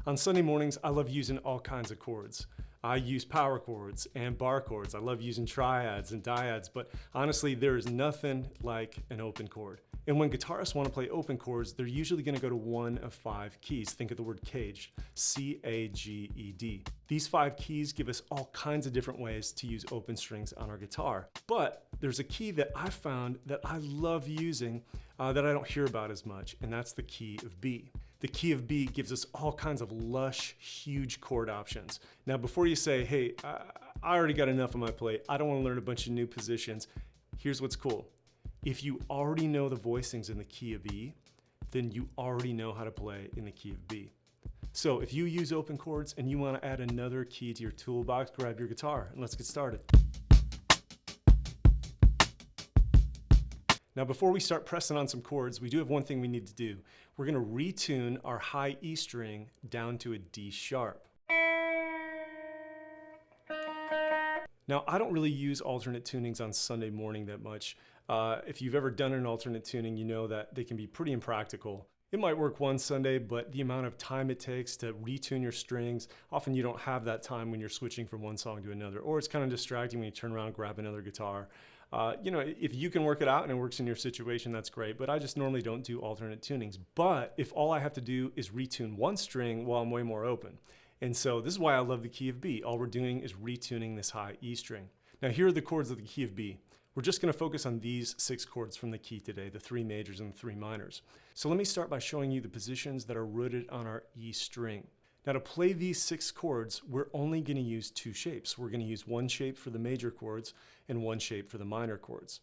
On Sunday mornings, I love using all kinds of chords. I use power chords and bar chords. I love using triads and dyads, but honestly, there is nothing like an open chord. And when guitarists want to play open chords, they're usually going to go to one of 5 keys. Think of the word caged, C-A-G-E-D. These 5 keys give us all kinds of different ways to use open strings on our guitar. But there's a key that I found that I love using that I don't hear about as much, and that's the key of B. The key of B gives us all kinds of lush, huge chord options. Now, before you say, hey, I already got enough on my plate, I don't want to learn a bunch of new positions, here's what's cool. If you already know the voicings in the key of E, then you already know how to play in the key of B. So if you use open chords and you want to add another key to your toolbox, grab your guitar and let's get started. Now, before we start pressing on some chords, we do have one thing we need to do. We're going to retune our high E string down to a D sharp. Now, I don't really use alternate tunings on Sunday morning that much. If you've ever done an alternate tuning, you know that they can be pretty impractical. It might work one Sunday, but the amount of time it takes to retune your strings, often you don't have that time when you're switching from one song to another, or it's kind of distracting when you turn around and grab another guitar. If you can work it out and it works in your situation, that's great, but I just normally don't do alternate tunings. But if all I have to do is retune one string, well, I'm way more open. And so this is why I love the key of B. All we're doing is retuning this high E string. Now, here are the chords of the key of B. We're just going to focus on these 6 chords from the key today, the 3 majors and the 3 minors. So let me start by showing you the positions that are rooted on our E string. Now, to play these 6 chords, we're only going to use 2 shapes. We're going to use one shape for the major chords and one shape for the minor chords.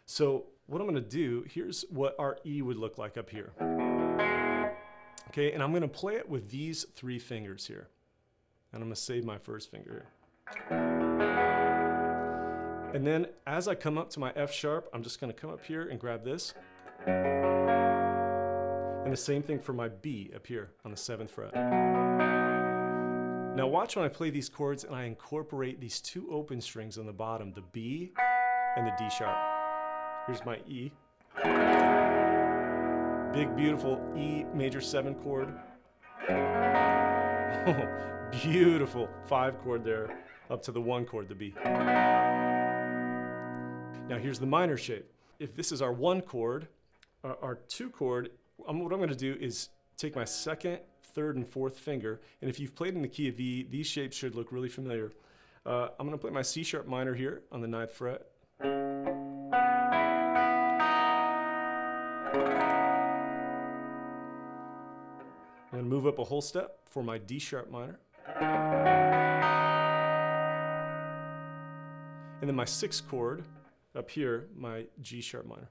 So what I'm going to do, here's what our E would look like up here. Okay, and I'm going to play it with these 3 fingers here. And I'm going to save my first finger here. And then as I come up to my F sharp, I'm just going to come up here and grab this. And the same thing for my B up here on the 7th fret. Now watch when I play these chords and I incorporate these 2 open strings on the bottom, the B and the D sharp. Here's my E. Big, beautiful E major 7 chord. Oh, beautiful 5 chord there, up to the 1 chord, the B. Now here's the minor shape. If this is our 1 chord, our 2 chord, what I'm going to do is take my 2nd, 3rd, and 4th finger, and if you've played in the key of E, these shapes should look really familiar. I'm going to play my C sharp minor here on the 9th fret. I'm going to move up a whole step for my D sharp minor. And then my 6th chord up here, my G sharp minor.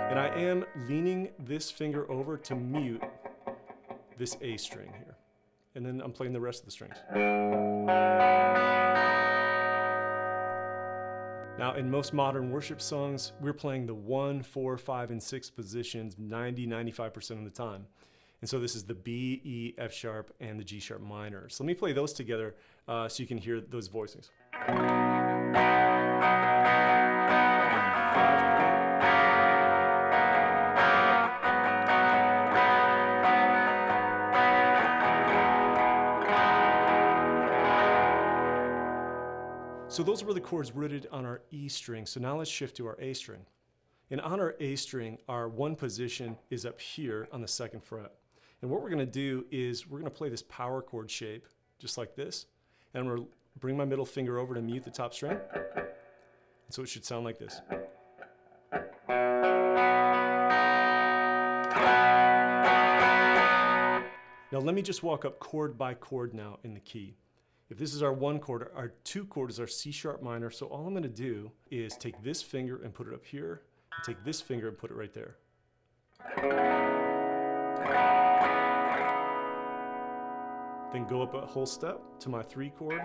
And I am leaning this finger over to mute this A string here. And then I'm playing the rest of the strings. Now, in most modern worship songs, we're playing the 1, 4, 5, and 6 positions 90–95% of the time. And so this is the B, E, F sharp, and the G sharp minor. So let me play those together so you can hear those voicings. So those were the chords rooted on our E string. So now let's shift to our A string. And on our A string, our 1 position is up here on the 2nd fret. And what we're going to do is we're going to play this power chord shape, just like this. And I'm going to bring my middle finger over to mute the top string. And so it should sound like this. Now let me just walk up chord by chord now in the key. If this is our 1 chord, our 2 chord is our C sharp minor. So all I'm going to do is take this finger and put it up here, and take this finger and put it right there. Then go up a whole step to my 3 chord.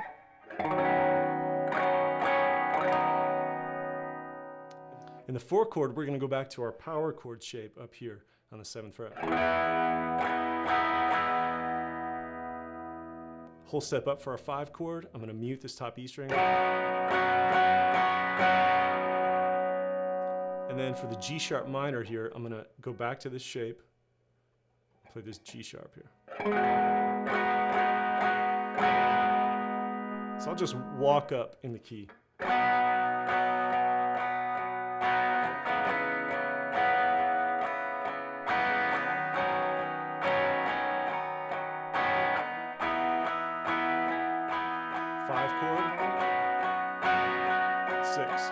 In the 4 chord, we're going to go back to our power chord shape up here on the 7th fret. Whole step up for our 5 chord. I'm going to mute this top E string. And then for the G sharp minor here, I'm going to go back to this shape, Play this G sharp here. So I'll just walk up in the key. Five chord, six.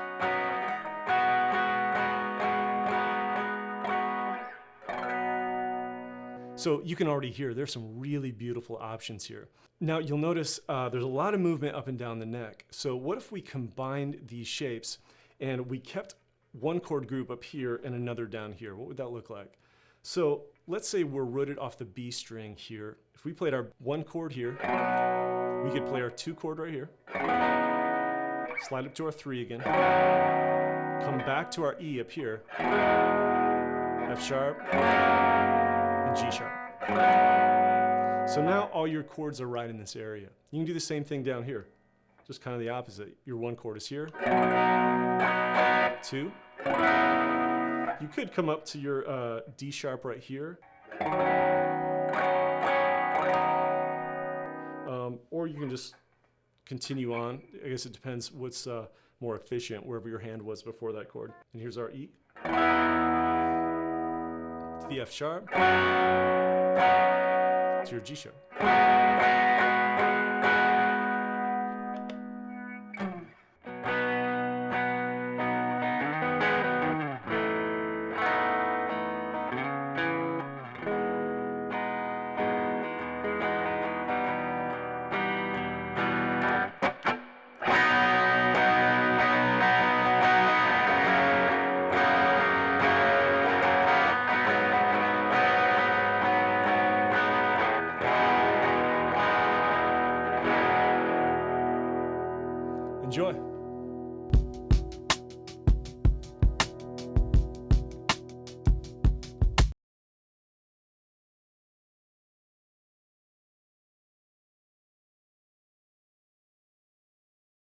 So you can already hear there's some really beautiful options here. Now you'll notice there's a lot of movement up and down the neck. So what if we combined these shapes and we kept one chord group up here and another down here? What would that look like? So let's say we're rooted off the B string here. If we played our one chord here, we could play our two chord right here, slide up to our three again, come back to our E up here, F sharp, and G sharp. So now all your chords are right in this area. You can do the same thing down here, just kind of the opposite. Your one chord is here, two. You could come up to your D sharp right here, or you can just continue on. I guess it depends what's more efficient, wherever your hand was before that chord. And here's our E. To the F sharp. To your G sharp. Enjoy.